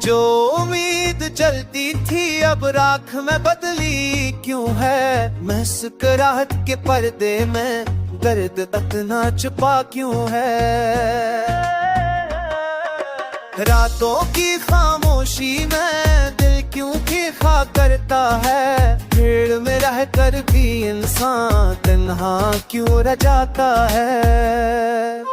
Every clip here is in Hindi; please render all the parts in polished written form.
जो उम्मीद जलती थी अब राख में बदली क्यों है। मुस्कुराहट के पर्दे में दर्द इतना छुपा क्यों है। रातों की खामोशी में दिल क्यों खा करता है। भीड़ में रह कर भी इंसान तन्हा क्यों रह जाता है।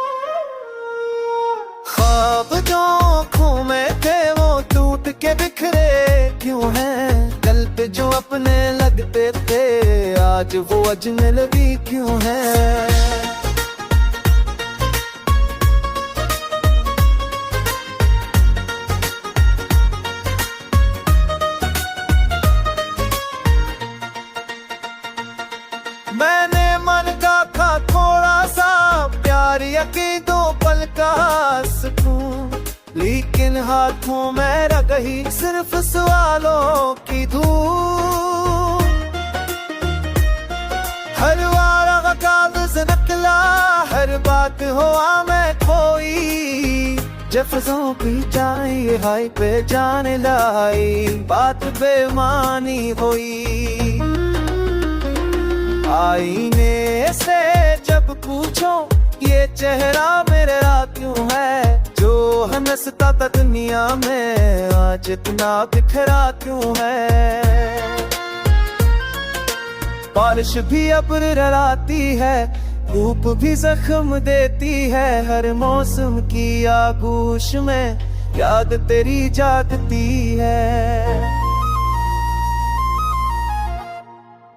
ख्वाब जो आँखों में थे वो टूट के बिखरे क्यों हैं। कल पे जो अपने लगते थे आज वो अजनबी क्यों हैं। मैंने मन का था थोड़ा सा प्यार यकीनों पल का सुकून, लेकिन हाथों में रह गई सिर्फ सवालों की धूल। हर वारा कागज नकला हर बात हुआ मैं खोई। जफ्जों की चाहिए हाय पे जाने लाई बात बेमानी हुई। आईने से जब पूछो ये चेहरा मेरा क्यों है। जो हंसता था दुनिया में आज इतना बिखरा क्यों है। बारिश भी अब्र डराती है धूप भी जख्म देती है। हर मौसम की आगोश में याद तेरी जागती है।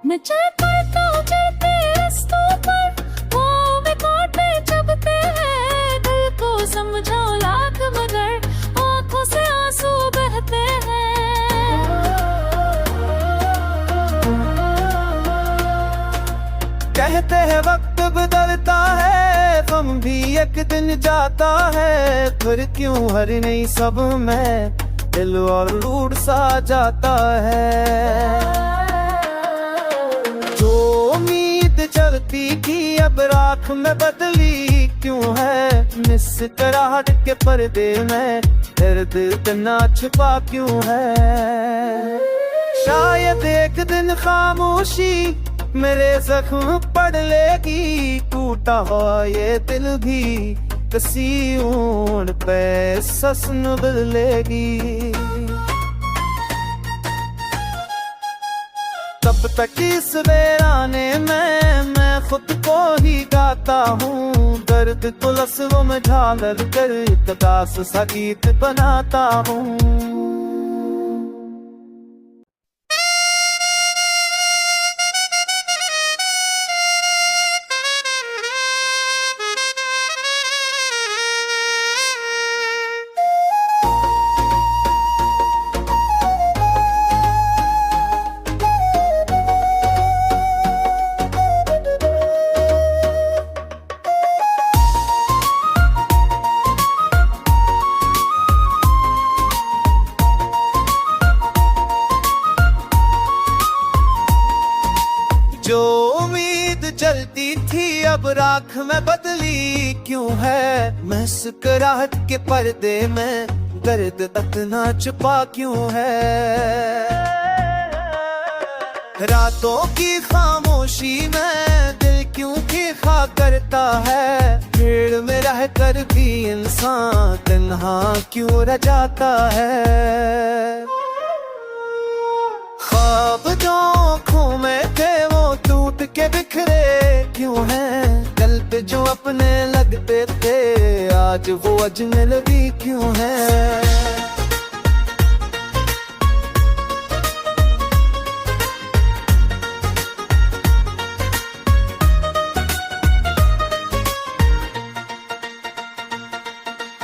मैं चल पड़ता हूँ चलते रास्तों पर वो में कांटे चुभते हैं। दिल को समझाओ लाख मगर आंखों से आंसू बहते हैं। कहते हैं वक्त बदलता है गम भी एक दिन जाता है। फिर क्यों हर नई सब में दिल और रूठ सा जाता है। चलती थी अब राख में बदली क्यों है। मुस्कुराहट के पर्दे में दर्द इतना छुपा क्यों है। शायद एक दिन खामोशी मेरे जख्म पढ़ लेगी। टूटा हुआ ये दिल भी किसी ऊंट पे ससन बदलेगी। तब तक इस वीराने में मैं खुद को ही गाता हूँ। दर्द तो लफ्ज़ों में ढाल कर इकदास सा गीत बनाता हूँ। जो उम्मीद जलती थी अब राख में बदली क्यों है। मुस्कुराहट के पर्दे में दर्द इतना छुपा क्यों है। रातों की खामोशी में दिल क्यों खा करता है। भीड़ में रह कर भी इंसान तन्हा क्यों रह जाता है। ख्वाब जो आँखों में थे वो टूट के बिखरे क्यों हैं। कल पे जो अपने लगते थे आज वो अजनबी क्यों हैं।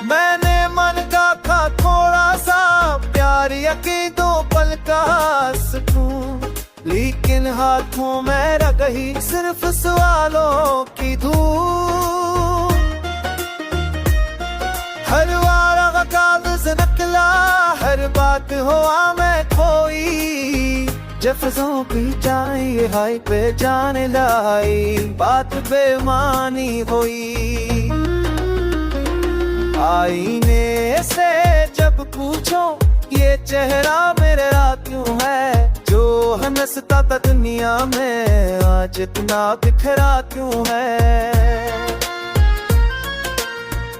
मैंने मन का था थोड़ा सा प्यार यकीनों पल का सुकून, लेकिन हाथों में रह गई सिर्फ सवालों की धूल। हर वारा कागज नकला हर बात हुआ मैं खोई। जफ्जों की चाहिए हाय पे जाने लाई बात बेमानी हुई। आईने से जब पूछो ये चेहरा मेरा क्यों है जो हंसता था दुनिया में आज इतना बिखरा क्यों है।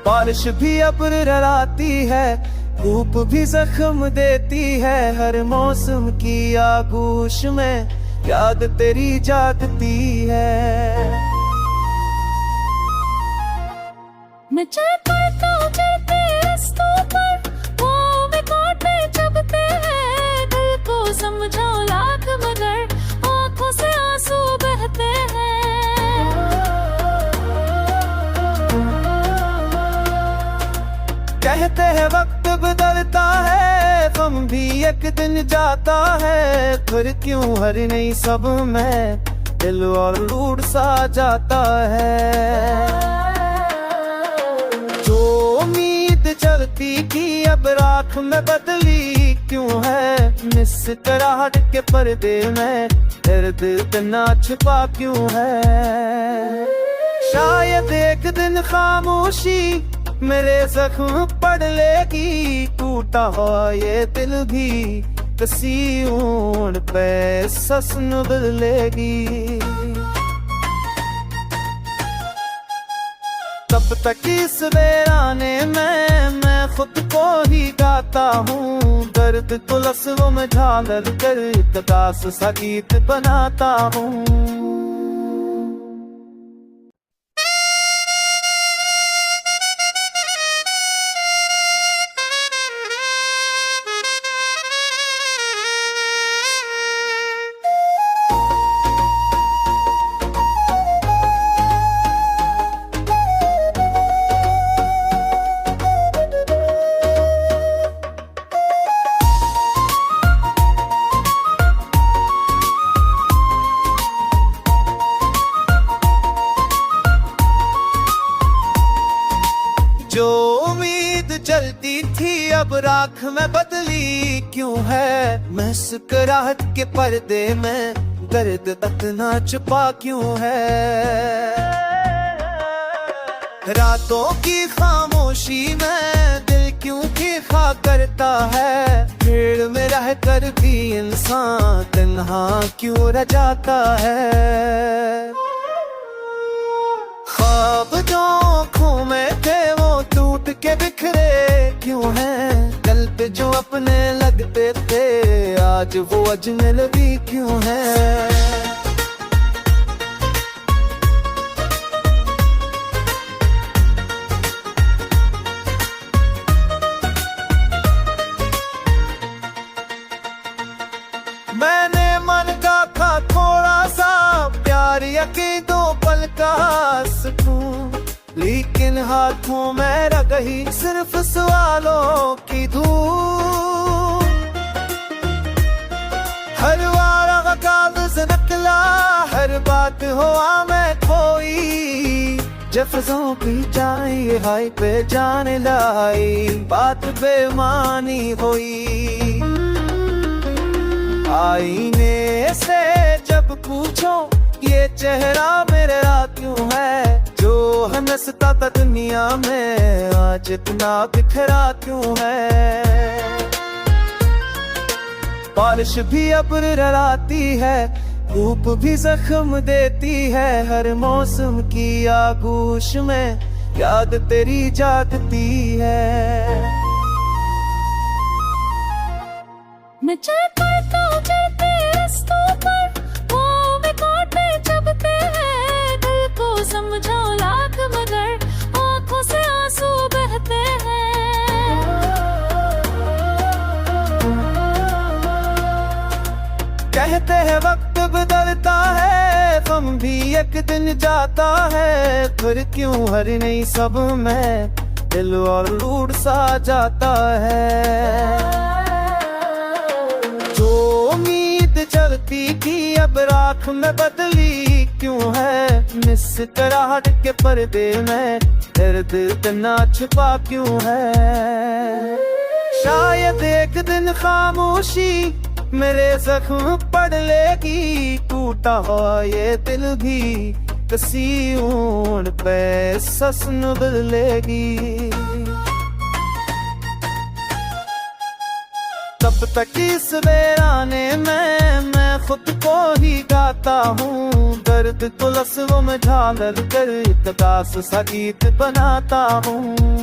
बारिश भी अब्र डराती है, धूप भी जख्म देती है, हर मौसम की आगोश में याद तेरी जागती है। मैं चल पड़ता हूँ चलते रास्तों पर, वो में कांटे चुभते हैं, दिल को समझाओ लाख मगर आंखों से आंसू बहते हैं। कहते हैं वक्त बदलता है, गम भी एक दिन जाता है, फिर क्यों हर नई सब में दिल और रूठ सा जाता है। जो उम्मीद चलती थी अब राख में बदली क्यों है, मुस्कुराहट के पर्दे में दर्द इतना छिपा क्यों है। शायद एक दिन खामोशी मेरे जख्म पढ़ लेगी, टूटा हुआ ये दिल भी किसी ऊंट पे ससन बदलेगी। तब तक इस वीराने में मैं खुद को ही गाता हूँ, दर्द को लफ्ज़ों में ढाल कर इकदास सा गीत बनाता हूँ। जो उम्मीद जलती थी अब राख में बदली क्यों है, मुस्कुराहट के पर्दे में दर्द इतना छुपा क्यों है। रातों की खामोशी में दिल क्यों खा करता है, भीड़ में रह कर भी इंसान तन्हा क्यों रह जाता है। ख्वाब जो आँखों में थे वो टूट के बिखरे क्यों हैं, कल पे जो अपने लगते थे आज वो अजनबी क्यों हैं। मैंने मन का था थोड़ा सा प्यार यकीनों पल का सुकून, लेकिन हाथों में रह गई सिर्फ सवालों की धूल। हर वाला कागज नकला, हर बात हुआ मैं खोई, जफ्जों की चाहिए हाय पे जाने लाई, बात बेमानी हुई। आईने से जब पूछो ये चेहरा मेरा क्यों है जो हंसता था दुनिया में आज इतना बिखरा क्यों है। बारिश भी अब्र डराती है, धूप भी जख्म देती है, हर मौसम की आगोश में याद तेरी जागती है। मैं चल पड़ता हूँ चलते रास्तों पर, वो में कांटे चुभते हैं, दिल को समझाओ लाख मगर आंखों से आंसू बहते हैं। कहते हैं वक्त बदलता है, गम भी एक दिन जाता है, फिर क्यों हर नई सब में दिल और रूठ सा जाता है। जो उम्मीद चलती थी अब राख में बदली क्यों है, मुस्कुराहट के पर्दे में दर्द इतना छुपा क्यों है। शायद एक दिन खामोशी मेरे जख्म पढ़ लेगी, टूटा हुआ ये दिल भी किसी ऊंट पे ससन बदलेगी। तब तक इस वीराने में मैं खुद को ही गाता हूँ। दर्द को लफ्ज़ों में ढाल कर इकदास सा गीत बनाता हूँ।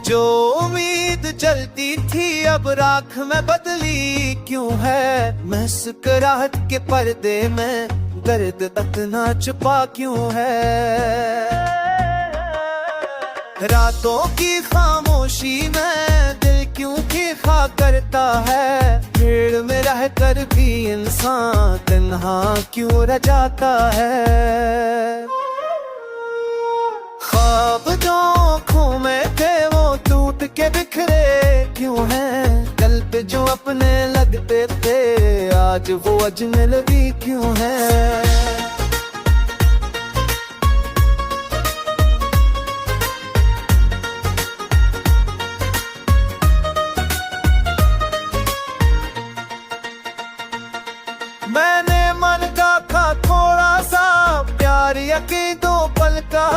जो उम्मीद जलती थी अब राख में बदली क्यों है। मुस्कुराहट के पर्दे में दर्द इतना छुपा क्यों है। रातों की खामोशी में दिल क्यों खा करता है। भीड़ में रह कर भी इंसान तन्हा क्यों रह जाता है। ख्वाब जो आँखों में थे वो टूट के बिखरे क्यों हैं। कल पे जो अपने लगते थे आज वो अजनबी क्यों हैं। मैंने मन का था थोड़ा सा प्यार यकीन दो पल का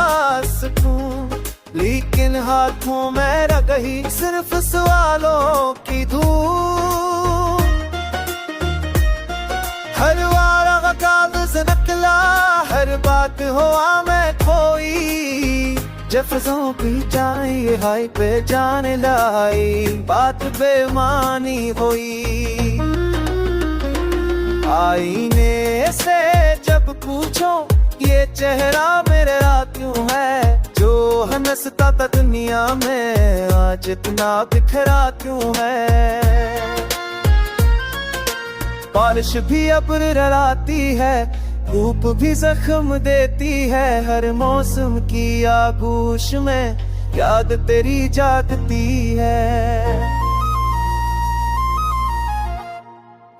सुकून, लेकिन हाथों में रह गई सिर्फ सवालों की धूल। हर वाला कागज नकला हर बात हुआ मैं खोई। जब फिज़ों की चाहिए हाय पे जाने लाई बात बेमानी हुई। आईने से जब पूछो ये चेहरा मेरा क्यों है। जो हंसता था दुनिया में आज इतना बिखरा क्यों है। बारिश भी अब डराती है धूप भी जख्म देती है। हर मौसम की आगोश में याद तेरी जागती है।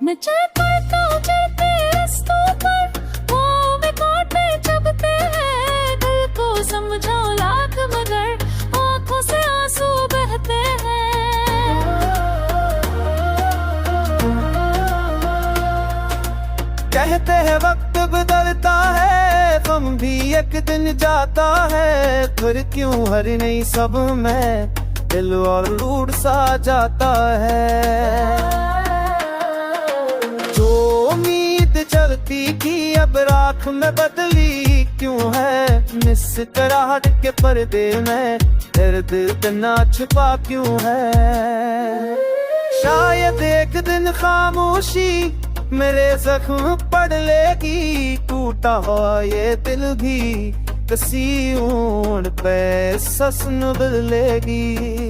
मैं चल पड़ता हूँ चलते रास्तों पर वो में कांटे चुभते हैं। दिल को समझाओ लाख मगर आंखों से आंसू बहते हैं। कहते हैं वक्त बदलता है गम भी एक दिन जाता है। फिर क्यों हर नई सब में दिल और रूठ सा जाता है। जो उम्मीद चलती थी अब राख में बदली क्यों है। मुस्कुराहट के पर्दे में दर्द इतना छुपा क्यों है। शायद एक दिन खामोशी मेरे जख्म पढ़ लेगी। टूटा हुआ ये दिल भी किसी ऊंट पे ससन बदलेगी।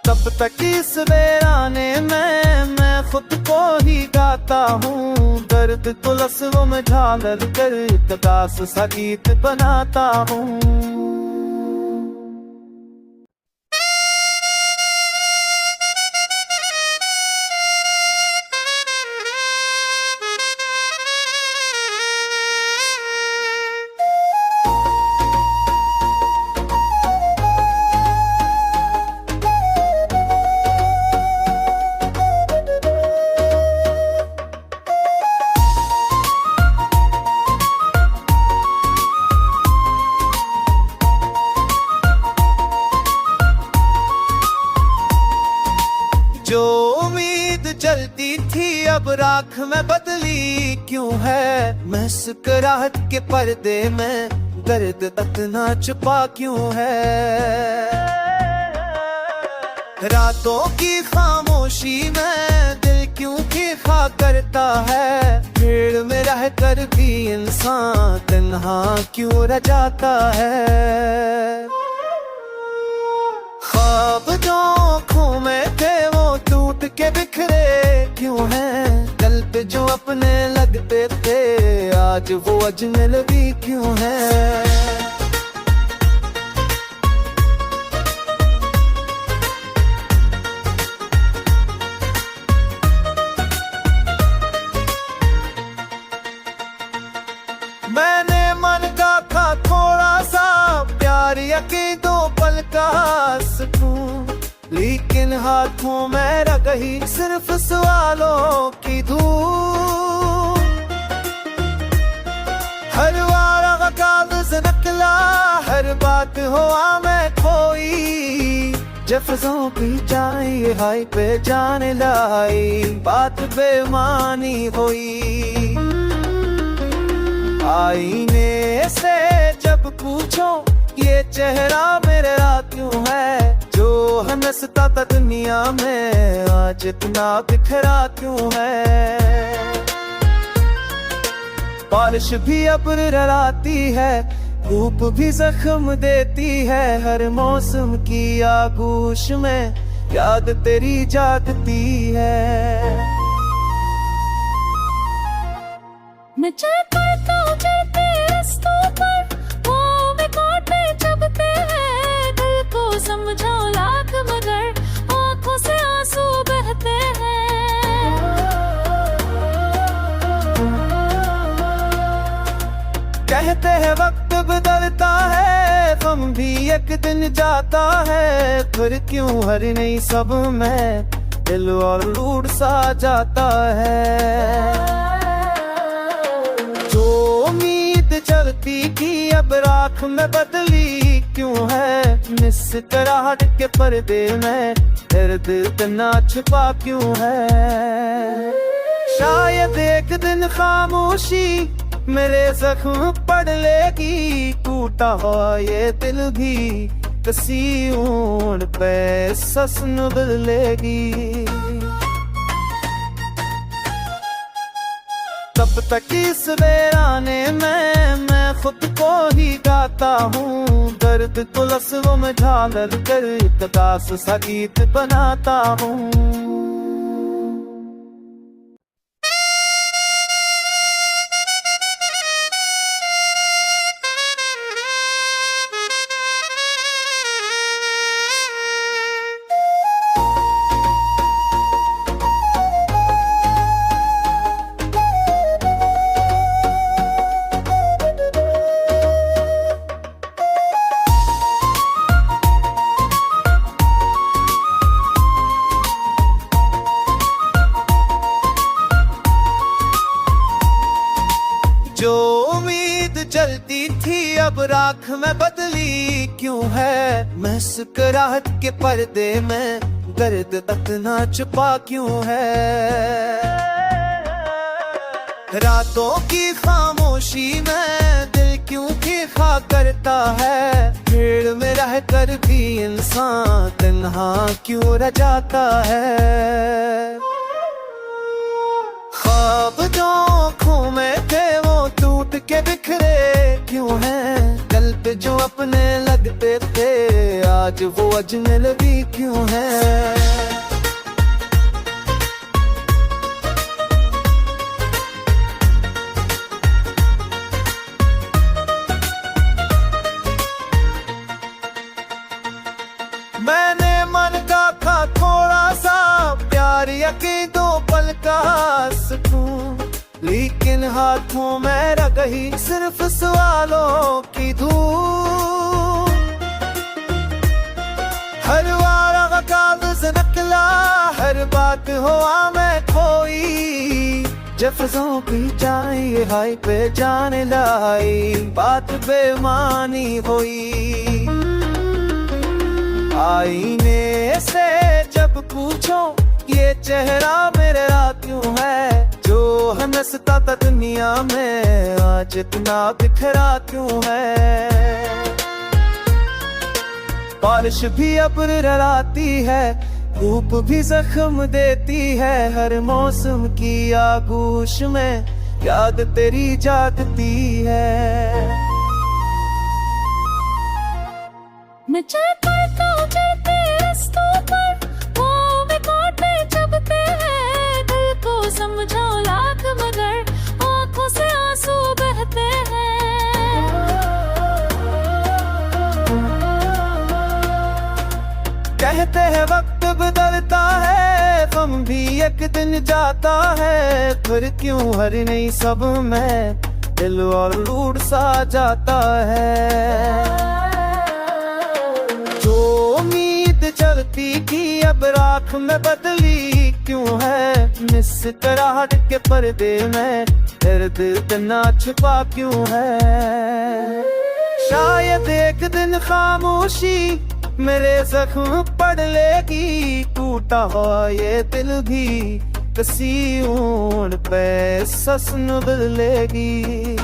तब तक इस वीराने में मैं खुद को ही गाता हूँ। दर्द को लफ्ज़ों में ढाल कर इकदास सा गीत बनाता हूँ। जो उम्मीद जलती थी अब राख में बदली क्यों है। मुस्कुराहट के पर्दे में दर्द इतना छुपा क्यों है। रातों की खामोशी में दिल क्यों खा करता है। भीड़ में रह कर भी इंसान तन्हा क्यों रह जाता है। ख्वाब जो आँखों में थे वो टूट के बिखरे क्यों हैं। कल पे जो अपने लगते थे आज वो अजनबी क्यों हैं। मैंने मन का था थोड़ा सा प्यार यकीनों पल का सुकून, लेकिन हाथों में रह गई सिर्फ सवालों की धूल। हर वारा कागज नकला, हर बात हुआ मैं खोई, जफ्जों की चाहिए हाय पे जाने लाई, बात बेमानी हुई। आईने से जब पूछो ये चेहरा मेरा क्यों है, जो हंसता था दुनिया में आज इतना बिखरा क्यों है। बारिश भी अब डराती है, धूप भी जख्म देती है, हर मौसम की आगोश में याद तेरी जागती है। मैं चल पड़ता हूँ चलते रास्तों पर, वो में कांटे चुभते हैं, दिल को समझाओ लाख मगर आंखों से आंसू बहते हैं। कहते हैं वक्त बदलता है, गम भी एक दिन जाता है, फिर क्यों हर नई सब में दिल और रूठ सा जाता है। जो उम्मीद चलती थी अब राख में बदली क्यों है, मुस्कुराहट के पर्दे में दर्द इतना छुपा क्यों है। शायद एक दिन खामोशी मेरे जख्म पढ़ लेगी, टूटा हुआ ये दिल भी किसी ऊंट पे ससन बदलेगी। तब तक इस वीराने में मैं खुद को ही गाता हूँ, दर्द को लफ्ज़ों में ढाल कर एक दास सा गीत बनाता हूँ। जो उम्मीद जलती थी अब राख में बदली क्यों है, मुस्कुराहट के पर्दे में दर्द इतना छुपा क्यों है। रातों की खामोशी में दिल क्यों खा करता है, भीड़ में रह कर भी इंसान तन्हा क्यों रह जाता है। ख्वाब जो आँखों में थे वो टूट के बिखरे क्यों हैं, कल पे जो अपने लगते थे आज वो अजनबी क्यों हैं। मैंने मन का था थोड़ा सा प्यार यकीनों पल का सुकून, लेकिन हाथों में रह गई सिर्फ सवालों की धूल। हर वारा कागज नकला, हर बात हुआ मैं खोई, जफ्जों की चाहिए हाय पे जाने लाई, बात बेमानी हुई। आईने से जब पूछो ये चेहरा मेरा क्यों है, जो हंसता था दुनिया में आज इतना बिखरा क्यों है। बारिश भी अब डराती है, धूप भी जख्म देती है, हर मौसम की आगोश में याद तेरी जागती है। मैं चल पड़ता हूँ चलते रास्तों पर, वो में कांटे चुभते हैं, दिल को समझाओ लाख मगर आंखों से आंसू बहते हैं। कहते हैं वक्त बदलता है, गम भी एक दिन जाता है, फिर क्यों हर नई सब में दिल और रूठ सा जाता है। जो उम्मीद चलती थी अब राख में बदली क्यों है, मुस्कुराहट के पर्दे में दर्द इतना छुपा क्यों है। शायद एक दिन खामोशी मेरे जख्म पढ़ लेगी, टूटा हुआ ये दिल भी किसी ऊन पे सस बदलेगी।